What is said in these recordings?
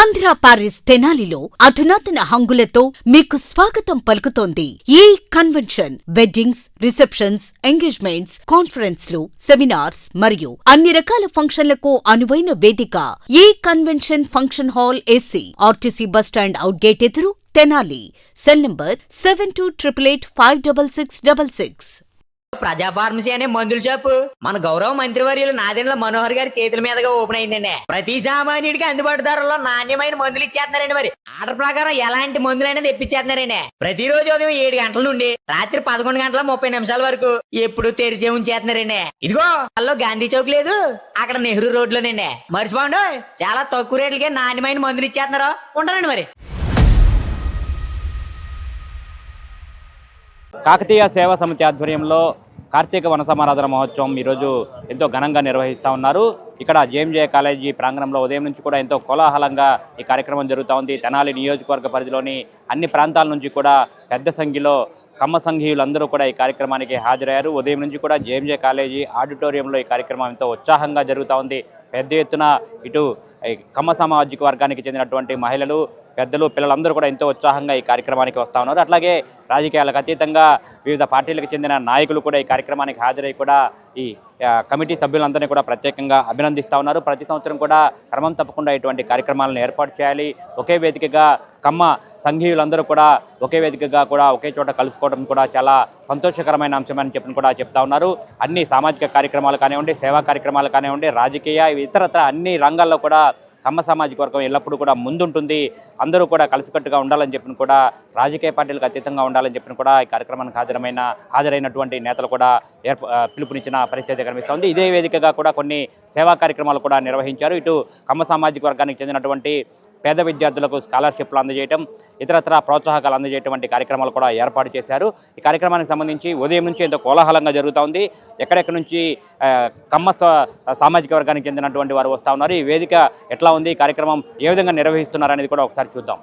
Andhra Paris తెనాలిలో అధునాతన హంగులతో మీకు స్వాగతం పలుకుతోంది ఈ కన్వెన్షన్. వెడ్డింగ్స్, రిసెప్షన్స్, ఎంగేజ్మెంట్స్, కాన్ఫరెన్స్లు, సెమినార్స్ మరియు అన్ని రకాల ఫంక్షన్లకు అనువైన వేదిక. ఈ convention function hall AC, RTC bus stand out gate ఎదురు, తెనాలి. Cell number 7288566666. ప్రజా ఫార్మసీ అనే మందుల షాపు మన గౌరవ మంత్రివర్యులు నాదెండ్ల మనోహర్ గారి చేతుల మీదుగా ఓపెన్ అయిందండి. ప్రతి సామాన్యుడికి అందుబాటు ధరలో నాణ్యమైన మందులు ఇచ్చేస్తున్నారండి. మరి ఆర్డర్ ప్రకారం ఎలాంటి మందులైనా తెప్పించేస్తున్నారండి. ప్రతిరోజు ఉదయం 7 గంటల నుండి రాత్రి 11 గంటల 30 నిమిషాల వరకు ఎప్పుడు తెరిచే ఉంచేస్తున్నారండి. ఇదిగో అల్లో గాంధీ చౌక్ లేదు, అక్కడ నెహ్రూ రోడ్ లోనండి. మర్చిపోండి, చాలా తక్కువ రేట్లకే నాణ్యమైన మందులు ఇచ్చేస్తున్నారు. ఉంటారండి మరి. కాకతీయ సేవా సమితి ఆధ్వర్యంలో కార్తీక వన సమారాధన మహోత్సవం ఈరోజు ఎంతో ఘనంగా నిర్వహిస్తూ ఉన్నారు. ఇక్కడ జేఎంజే కాలేజీ ప్రాంగణంలో ఉదయం నుంచి కూడా ఎంతో కోలాహలంగా ఈ కార్యక్రమం జరుగుతూ ఉంది. తెనాలి నియోజకవర్గ పరిధిలోని అన్ని ప్రాంతాల నుంచి కూడా పెద్ద సంఖ్యలో కమ్మ సంఘీయులందరూ కూడా ఈ కార్యక్రమానికి హాజరయ్యారు. ఉదయం నుంచి కూడా జేఎంజే కాలేజీ ఆడిటోరియంలో ఈ కార్యక్రమం ఎంతో ఉత్సాహంగా జరుగుతూ ఉంది. పెద్ద ఎత్తున ఇటు కమ్మ సామాజిక వర్గానికి చెందినటువంటి మహిళలు, పెద్దలు, పిల్లలందరూ కూడా ఎంతో ఉత్సాహంగా ఈ కార్యక్రమానికి వస్తూ ఉన్నారు. అట్లాగే రాజకీయాలకు అతీతంగా వివిధ పార్టీలకు చెందిన నాయకులు కూడా ఈ కార్యక్రమానికి హాజరై కూడా ఈ కమిటీ సభ్యులందరినీ కూడా ప్రత్యేకంగా అభినందిస్తూ ఉన్నారు. ప్రతి సంవత్సరం కూడా క్రమం తప్పకుండా ఇటువంటి కార్యక్రమాలను ఏర్పాటు చేయాలి. ఒకే వేదికగా కమ్మ సంఘీయులందరూ కూడా ఒకే వేదికగా కూడా ఒకే చోట కలుసుకోవడం కూడా చాలా సంతోషకరమైన అంశమని చెప్పి కూడా చెప్తా ఉన్నారు. అన్ని సామాజిక కార్యక్రమాలు కానివ్వండి, సేవా కార్యక్రమాలు కానివ్వండి, రాజకీయ ఇతరత్ర అన్ని రంగాల్లో కూడా కమ్మ సామాజిక వర్గం ఎల్లప్పుడూ కూడా ముందుంటుంది. అందరూ కూడా కలిసికట్టుగా ఉండాలని చెప్పిన కూడా, రాజకీయ పార్టీలకు అతీతంగా ఉండాలని చెప్పిన కూడా ఈ కార్యక్రమానికి హాజరైనటువంటి నేతలు కూడా పిలుపునిచ్చిన పరిస్థితి కనిపిస్తోంది. ఇదే వేదికగా కూడా కొన్ని సేవా కార్యక్రమాలు కూడా నిర్వహించారు. ఇటు కమ్మ సామాజిక వర్గానికి చెందినటువంటి పేద విద్యార్థులకు స్కాలర్షిప్లు అందజేయటం, ఇతరత్ర ప్రోత్సాహకాలు అందజేయటం వంటి కార్యక్రమాలు కూడా ఏర్పాటు చేశారు. ఈ కార్యక్రమానికి సంబంధించి ఉదయం నుంచి ఎంతో కోలాహలంగా జరుగుతూ ఉంది. ఎక్కడెక్కడి నుంచి కమ్మ సామాజిక వర్గానికి చెందినటువంటి వారు వస్తూ ఉన్నారు, ఈ వేదిక ఎట్లా ఉంది, ఈ కార్యక్రమం ఏ విధంగా నిర్వహిస్తున్నారు అనేది కూడా ఒకసారి చూద్దాం.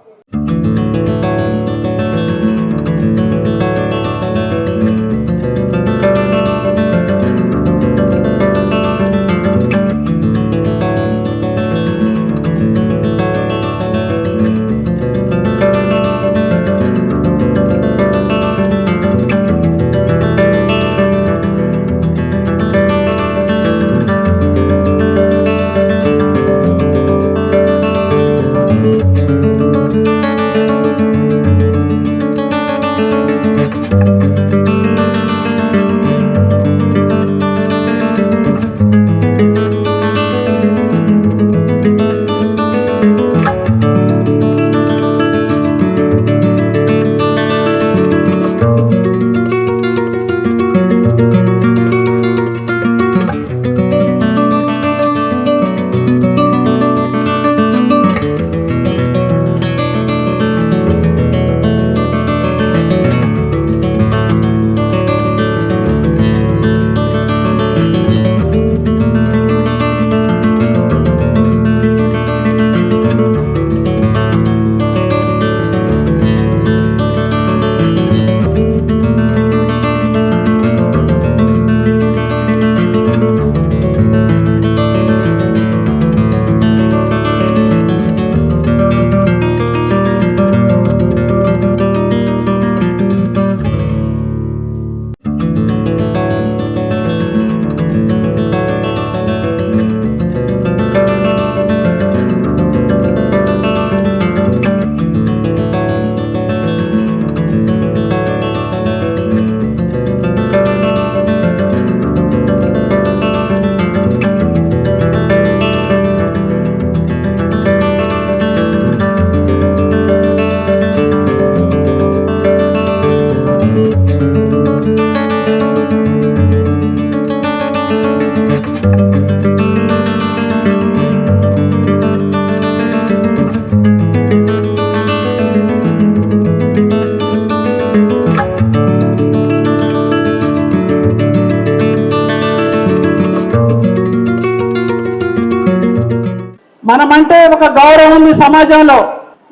మనమంటే ఒక గౌరవం ఉంది సమాజంలో,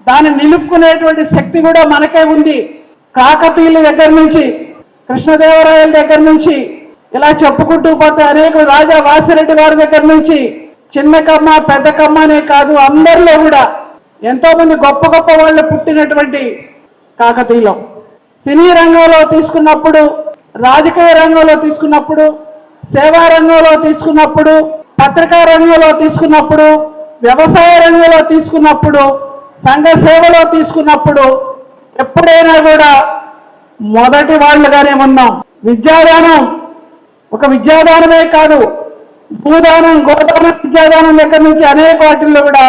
దాన్ని నిలుపుకునేటువంటి శక్తి కూడా మనకే ఉంది. కాకతీయుల దగ్గర నుంచి, కృష్ణదేవరాయల దగ్గర నుంచి ఇలా చెప్పుకుంటూ పోతే అనేక రాజా వాసిరెడ్డి వారి దగ్గర నుంచి చిన్న కమ్మ పెద్ద కమ్మ అనే కాదు, అందరిలో కూడా ఎంతోమంది గొప్ప గొప్ప వాళ్ళు పుట్టినటువంటి కాకతీయులం. సినీ రంగంలో తీసుకున్నప్పుడు, రాజకీయ రంగంలో తీసుకున్నప్పుడు, సేవా రంగంలో తీసుకున్నప్పుడు, పత్రికా రంగంలో తీసుకున్నప్పుడు, వ్యవసాయ రంగంలో తీసుకున్నప్పుడు, సంఘ సేవలో తీసుకున్నప్పుడు ఎప్పుడైనా కూడా మొదటి వాళ్ళుగానే ఉన్నాం. విద్యాదానం ఒక విద్యాదానమే కాదు, భూదానం, గోదానం, విద్యాదానం దగ్గర నుంచి అనేక వాటిల్లో కూడా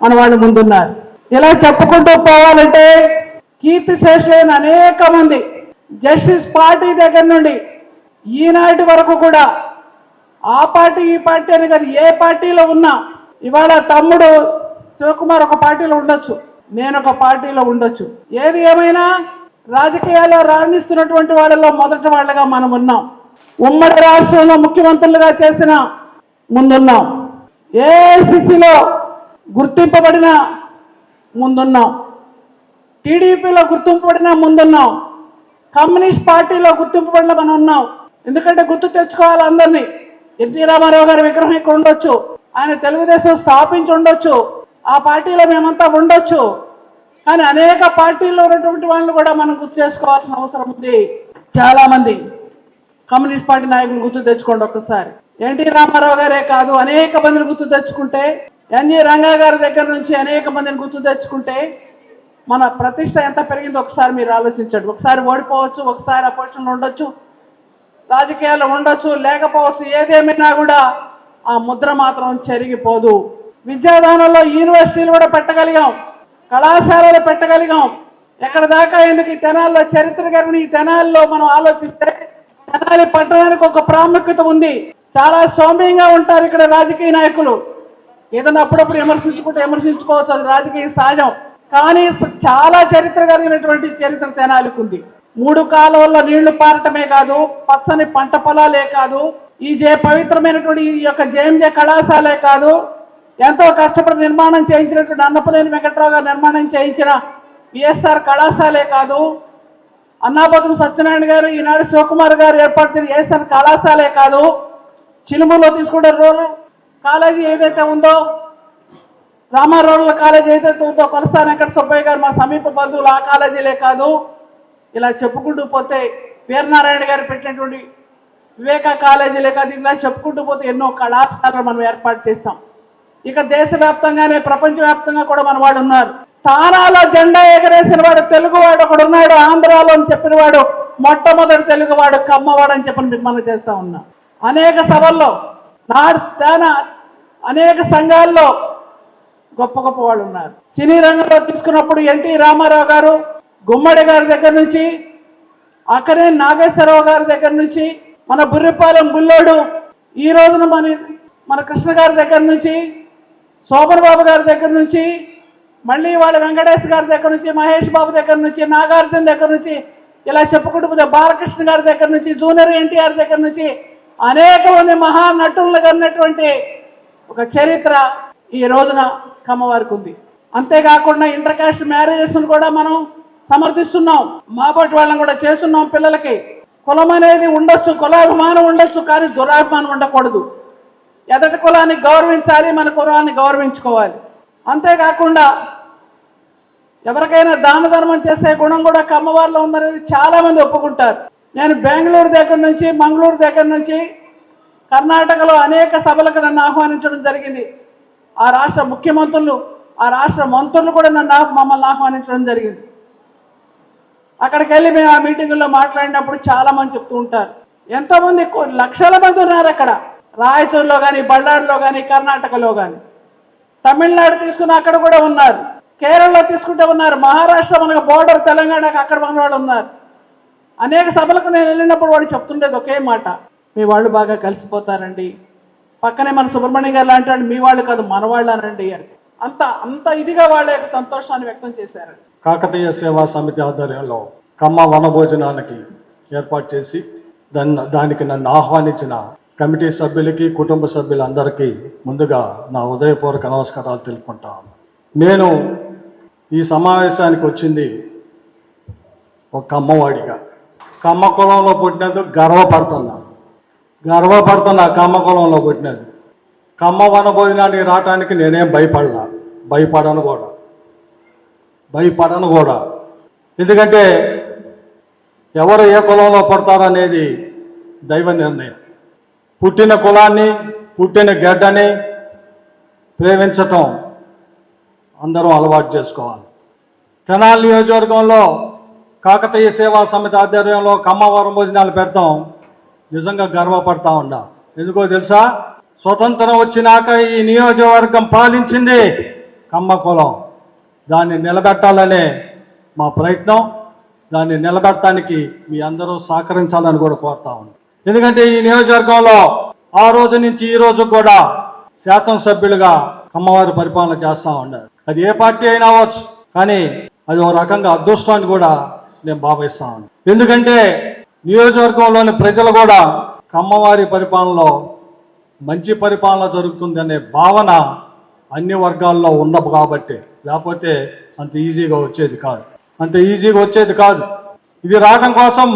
మన వాళ్ళు ముందున్నారు. ఇలా చెప్పుకుంటూ పోవాలంటే కీర్తిశేషులైన అనేక మంది జస్టిస్ పార్టీ దగ్గర నుండి ఈనాటి వరకు కూడా ఆ పార్టీ ఈ పార్టీ అని కాదు, ఏ పార్టీలో ఉన్నా ఇవాళ తమ్ముడు శివకుమార్ ఒక పార్టీలో ఉండొచ్చు, నేను ఒక పార్టీలో ఉండొచ్చు. ఏది ఏమైనా రాజకీయాల్లో రాణిస్తున్నటువంటి వాళ్ళలో మొదటి వాళ్ళగా మనం ఉన్నాం. ఉమ్మడి రాష్ట్రంలో ముఖ్యమంత్రులుగా చేసిన ముందున్నాం. ఏఐసిసిలో గుర్తింపబడిన ముందున్నాం. టీడీపీలో గుర్తింపబడిన ముందున్నాం. కమ్యూనిస్ట్ పార్టీలో గుర్తింపబడిన మనం ఉన్నాం. ఎందుకంటే గుర్తు తెచ్చుకోవాలి అందరినీ. ఎన్టీ రామారావు గారి విగ్రహం ఇక్కడ ఉండొచ్చు, ఆయన తెలుగుదేశం స్థాపించి ఉండొచ్చు, ఆ పార్టీలో మేమంతా ఉండొచ్చు. కానీ అనేక పార్టీల్లో ఉన్నటువంటి వాళ్ళని కూడా మనం గుర్తు చేసుకోవాల్సిన అవసరం ఉంది. చాలా మంది కమ్యూనిస్ట్ పార్టీ నాయకులు గుర్తు తెచ్చుకోండి ఒక్కసారి. ఎన్టీ రామారావు గారే కాదు, అనేక మందిని గుర్తు తెచ్చుకుంటే, ఎన్జి రంగా గారి దగ్గర నుంచి అనేక మందిని గుర్తు తెచ్చుకుంటే మన ప్రతిష్ట ఎంత పెరిగిందో ఒకసారి మీరు ఆలోచించండి. ఒకసారి ఓడిపోవచ్చు, ఒకసారి అపోజిషన్లో ఉండొచ్చు, రాజకీయాల్లో ఉండొచ్చు, లేకపోవచ్చు. ఏదేమైనా కూడా ఆ ముద్ర మాత్రం చెరిగిపోదు. విద్యాదానంలో యూనివర్సిటీలు కూడా పెట్టగలిగాం, కళాశాలలు పెట్టగలిగాం. ఎక్కడ దాకా ఎందుకు ఈ తెనాల్లో చరిత్ర గారిని ఈ తెనాల్లో మనం ఆలోచిస్తే తెనాలి పట్టణానికి ఒక ప్రాముఖ్యత ఉంది. చాలా సౌమ్యంగా ఉంటారు ఇక్కడ రాజకీయ నాయకులు. ఏదైనా అప్పుడప్పుడు విమర్శించుకోవచ్చు, అది రాజకీయ సహజం. కానీ చాలా చరిత్ర కలిగినటువంటి చరిత్ర తెనాలికి ఉంది. 3 కాలువల్లో నీళ్లు పారటమే కాదు, పచ్చని పంట పొలాలే కాదు, ఈ పవిత్రమైనటువంటి ఈ యొక్క జేఎంజే కళాశాలే కాదు, ఎంతో కష్టపడి నిర్మాణం చేయించినటువంటి అన్నపనేని వెంకట్రావు గారు నిర్మాణం చేయించిన విఎస్ఆర్ కళాశాలే కాదు, అన్నాబతులు సత్యనారాయణ గారు, ఈనాడు శివకుమార్ గారు ఏర్పాటు చేసిన విఎస్ఆర్ కళాశాలే కాదు, చిలుములో తీసుకుంటే రూరల్ కాలేజీ ఏదైతే ఉందో, రామా రూరల్ కాలేజీ ఏదైతే ఉందో, కొలసాని వెంకట సుబ్బయ్య గారు మా సమీప బంధువులు, ఆ కాలేజీలే కాదు. ఇలా చెప్పుకుంటూ పోతే వీరనారాయణ గారు పెట్టినటువంటి వివేక కాలేజీలే కాదు. ఇలా చెప్పుకుంటూ పోతే ఎన్నో కళాశాలలు మనం ఏర్పాటు చేస్తాం. ఇక దేశవ్యాప్తంగానే ప్రపంచవ్యాప్తంగా కూడా మన వాడు ఉన్నారు. తానాలో జెండా ఎగరేసిన వాడు తెలుగువాడు ఒకడు ఉన్నాడు, ఆంధ్రాలో అని చెప్పిన వాడు మొట్టమొదటి తెలుగువాడు కమ్మవాడు అని చెప్పని మీకు మనం చేస్తా ఉన్నాం. అనేక సభల్లో అనేక సంఘాల్లో గొప్ప గొప్ప వాళ్ళు ఉన్నారు. సినీ రంగంలో తీసుకున్నప్పుడు ఎన్టీ రామారావు గారు, గుమ్మడి గారి దగ్గర నుంచి, అక్కడే నాగేశ్వరరావు గారి దగ్గర నుంచి, మన బుర్రిపాలెం బుల్లోడు, ఈ రోజున మన కృష్ణ గారి దగ్గర నుంచి, శోభన్ బాబు గారి దగ్గర నుంచి, మళ్ళీ వాళ్ళ వెంకటేష్ గారి దగ్గర నుంచి, మహేష్ బాబు దగ్గర నుంచి, నాగార్జున దగ్గర నుంచి, ఇలా చెప్పుకుంటూ పోతే బాలకృష్ణ గారి దగ్గర నుంచి, జూనియర్ ఎన్టీఆర్ దగ్గర నుంచి అనేక మంది మహానటులు కన్నటువంటి ఒక చరిత్ర ఈ రోజున కమ్మవారికి ఉంది. అంతేకాకుండా ఇంటర్ కాస్ట్ మ్యారేజెస్ కూడా మనం సమర్థిస్తున్నాం. మాబోటి వాళ్ళని కూడా చేస్తున్నాం. పిల్లలకి కులం అనేది ఉండొచ్చు, కులాభిమానం ఉండొచ్చు, కానీ దురాభిమానం ఉండకూడదు. ఎదటి కులాన్ని గౌరవించాలి, మన కులాన్ని గౌరవించుకోవాలి. అంతేకాకుండా ఎవరికైనా దాన ధర్మం చేసే గుణం కూడా కమ్మవారిలో ఉందనేది చాలా మంది ఒప్పుకుంటారు. నేను బెంగళూరు దగ్గర నుంచి, మంగళూరు దగ్గర నుంచి, కర్ణాటకలో అనేక సభలకు నన్ను ఆహ్వానించడం జరిగింది. ఆ రాష్ట్ర ముఖ్యమంత్రులు, ఆ రాష్ట్ర మంత్రులు కూడా మమ్మల్ని ఆహ్వానించడం జరిగింది. అక్కడికి వెళ్ళి మేము ఆ మీటింగుల్లో మాట్లాడినప్పుడు చాలా మంది చెప్తూ ఉంటారు. ఎంతోమంది లక్షల మంది ఉన్నారు అక్కడ, రాయచూరులో కానీ, బళ్ళారిలో కానీ, కర్ణాటకలో కానీ. తమిళనాడు తీసుకున్న అక్కడ కూడా ఉన్నారు, కేరళలో తీసుకుంటే ఉన్నారు, మహారాష్ట్ర మనకు బోర్డర్ తెలంగాణకు అక్కడ మన వాళ్ళు ఉన్నారు. అనేక సభలకు నేను వెళ్ళినప్పుడు వాడు చెప్తుండేది ఒకే మాట, మీ వాళ్ళు బాగా కలిసిపోతారండి. పక్కనే మన సుబ్రహ్మణ్యం గారు లాంటి మీ వాళ్ళు కాదు మన వాళ్ళు అనండి అని. అంత ఇదిగా వాళ్ళ యొక్క సంతోషాన్ని వ్యక్తం చేశారండి. కాకతీయ సేవా సమితి ఆధ్వర్యంలో కమ్మ వనభోజనానికి ఏర్పాటు చేసి దానికి నన్ను ఆహ్వానించిన కమిటీ సభ్యులకి, కుటుంబ సభ్యులందరికీ ముందుగా నా హృదయపూర్వక నమస్కారాలు తెలుపుకుంటాను. నేను ఈ సమావేశానికి వచ్చింది ఒక కమ్మవాడిగా, కమ్మ కులంలో పుట్టినందుకు గర్వపడుతున్నా కమ్మ కులంలో పుట్టినది. కమ్మ వనభోజనానికి రావడానికి నేనేం భయపడను కూడా. భయపడను కూడా. ఎందుకంటే ఎవరు ఏ కులంలో పడతారనేది దైవ నిర్ణయం. పుట్టిన కులాన్ని, పుట్టిన గడ్డని ప్రేమించటం అందరం అలవాటు చేసుకోవాలి. తెనాలి నియోజకవర్గంలో కాకతీయ సేవా సమితి ఆధ్వర్యంలో కమ్మవారం భోజనాలు పెడతాం. నిజంగా గర్వపడతా ఉండా. ఎందుకో తెలుసా? స్వతంత్రం వచ్చినాక ఈ నియోజకవర్గం పాలించింది కమ్మ కులం. దాన్ని నిలబెట్టాలనే మా ప్రయత్నం. దాన్ని నిలబెట్టడానికి మీ అందరూ సహకరించాలని కూడా కోరుతా ఉన్నాం. ఎందుకంటే ఈ నియోజకవర్గంలో ఆ రోజు నుంచి ఈ రోజు కూడా శాసనసభ్యులుగా కమ్మవారి పరిపాలన చేస్తూ ఉన్నారు. అది ఏ పార్టీ అయినా అవ్వచ్చు, కానీ అది ఒక రకంగా అదృష్టాన్ని కూడా నేను భావిస్తా ఉన్నాను. ఎందుకంటే నియోజకవర్గంలోని ప్రజలు కూడా కమ్మవారి పరిపాలనలో మంచి పరిపాలన జరుగుతుంది అనే భావన అన్ని వర్గాల్లో ఉండవు కాబట్టి, లేకపోతే అంత ఈజీగా వచ్చేది కాదు. ఇది రావడం కోసం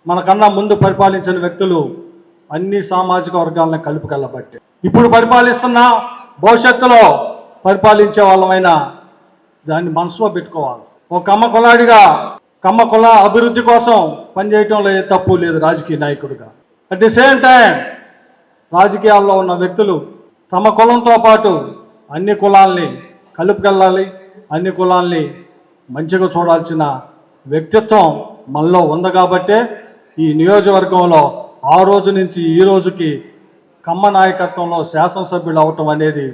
మనకన్నా ముందు పరిపాలించిన వ్యక్తులు అన్ని సామాజిక వర్గాలను కలుపుకెళ్ళబట్టి ఇప్పుడు పరిపాలిస్తున్నా భవిష్యత్తులో పరిపాలించే వాళ్ళమైనా దాన్ని మనసులో పెట్టుకోవాలి. ఒక కమ్మ కులాడిగా కమ్మ కుల అభివృద్ధి కోసం పనిచేయటంలో ఏ తప్పు లేదు రాజకీయ నాయకుడిగా. అట్ ది సేమ్ టైం రాజకీయాల్లో ఉన్న వ్యక్తులు తమ కులంతో పాటు అన్ని కులాల్ని కలుపుకెళ్ళాలి, అన్ని కులాల్ని మంచిగా చూడాల్సిన వ్యక్తిత్వం మనలో ఉంది. కాబట్టే ఈ నియోజకవర్గంలో ఆ రోజు నుంచి ఈ రోజుకి కమ్మ నాయకత్వంలో శాసనసభ్యులు అవటం అనేది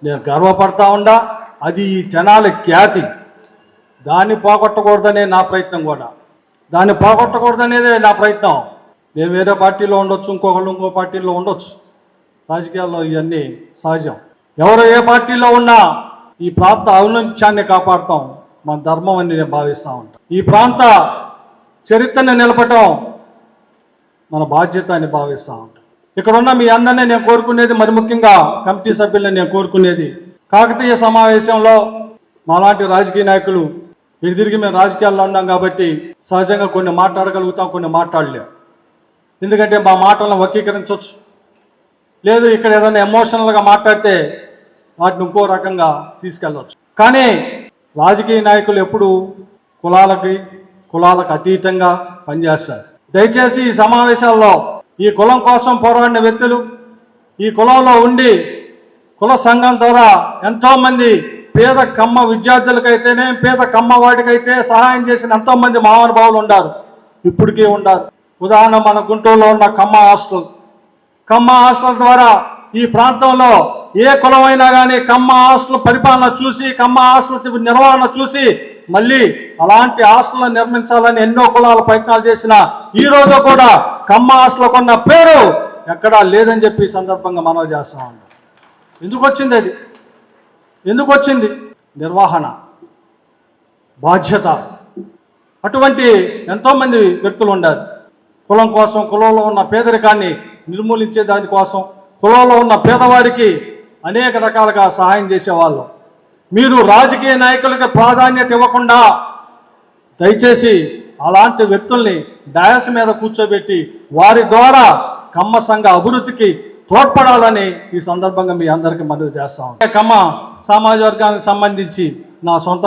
నేను గర్వపడతా ఉండా. అది ఈ తెనాలి ఖ్యాతి. దాన్ని పోగొట్టకూడదనే నా ప్రయత్నం కూడా. నేను వేరే పార్టీలో ఉండొచ్చు, ఇంకొకళ్ళు ఇంకో పార్టీలో ఉండొచ్చు. రాజకీయాల్లో ఇవన్నీ సహజం. ఎవరు ఏ పార్టీలో ఉన్నా ఈ ప్రాంత ఔన్నత్యాన్ని కాపాడటం మన ధర్మం అని నేను భావిస్తూ ఉంటాను. ఈ ప్రాంత చరిత్రను నిలపటం మన బాధ్యత అని భావిస్తూ ఉంటాను. ఇక్కడ ఉన్న మీ అందరినీ నేను కోరుకునేది, మరి ముఖ్యంగా కమిటీ సభ్యుల్ని నేను కోరుకునేది, కాకతీయ సమావేశంలో మాలాంటి రాజకీయ నాయకులు తిరిగి మేము రాజకీయాల్లో ఉన్నాం కాబట్టి సహజంగా కొన్ని మాట్లాడగలుగుతాం, కొన్ని మాట్లాడలేం. ఎందుకంటే మా మాటలను వక్రీకరించవచ్చు, లేదు ఇక్కడ ఏదైనా ఎమోషనల్గా మాట్లాడితే వాటిని ఇంకో రకంగా తీసుకెళ్ళవచ్చు. కానీ రాజకీయ నాయకులు ఎప్పుడు కులాలకు అతీతంగా పనిచేస్తారు. దయచేసి ఈ సమావేశాల్లో ఈ కులం కోసం పోరాడిన వ్యక్తులు, ఈ కులంలో ఉండి కుల సంఘం ద్వారా ఎంతోమంది పేద కమ్మ విద్యార్థులకైతేనే, పేద కమ్మ వాటికైతే సహాయం చేసిన ఎంతోమంది మహానుభావులు ఉన్నారు, ఇప్పటికీ ఉన్నారు. ఉదాహరణ మన గుంటూరులో ఉన్న కమ్మ హాస్టల్ ద్వారా ఈ ప్రాంతంలో ఏ కులమైనా కానీ కమ్మ హాస్టల్ పరిపాలన చూసి, కమ్మ హాస్టల్ నిర్వహణ చూసి మళ్ళీ అలాంటి హాస్టల్ నిర్మించాలని ఎన్నో కులాల ప్రయత్నాలు చేసిన ఈ రోజు కూడా కమ్మ హాస్టల్ కొన్న పేరు ఎక్కడా లేదని చెప్పి ఈ సందర్భంగా మనవి చేస్తా ఉన్నాం. ఎందుకు వచ్చింది? నిర్వహణ, బాధ్యత. అటువంటి ఎంతోమంది వ్యక్తులు ఉండారు. కులం కోసం, కులంలో ఉన్న పేదరికాన్ని నిర్మూలించే దానికోసం, కులంలో ఉన్న పేదవారికి అనేక రకాలుగా సహాయం చేసేవాళ్ళు. మీరు రాజకీయ నాయకులకి ప్రాధాన్యత ఇవ్వకుండా దయచేసి అలాంటి వ్యక్తుల్ని డయాస్ మీద కూర్చోబెట్టి వారి ద్వారా కమ్మ సంఘ అభివృద్ధికి తోడ్పడాలని ఈ సందర్భంగా మీ అందరికీ మనవి చేస్తాం. కమ్మ సామాజిక వర్గానికి సంబంధించి నా సొంత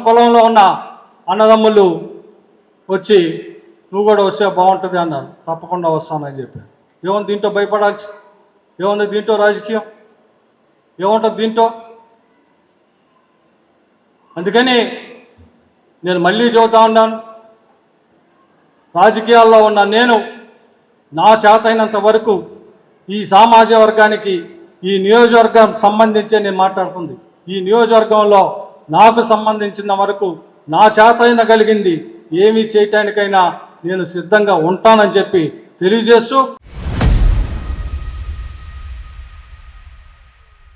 కులంలో ఉన్న అన్నదమ్ములు వచ్చి నువ్వు కూడా వస్తే బాగుంటుంది అన్నారు. తప్పకుండా వస్తానని చెప్పాను. ఏముంది దీంట్లో భయపడాల్సి? ఏముంది దీంట్లో రాజకీయం? ఏముంటుంది దీంట్లో? అందుకని నేను మళ్ళీ చెబుతా ఉన్నాను, రాజకీయాల్లో ఉన్న నేను నా చేతైనంత వరకు ఈ సామాజిక వర్గానికి, ఈ నియోజకవర్గం సంబంధించి నేను మాట్లాడుతుంది. ఈ నియోజకవర్గంలో నాకు సంబంధించిన వరకు నా చేతైన కలిగింది ఏమీ చేయటానికైనా నేను సిద్ధంగా ఉంటానని చెప్పి తెలియజేస్తూ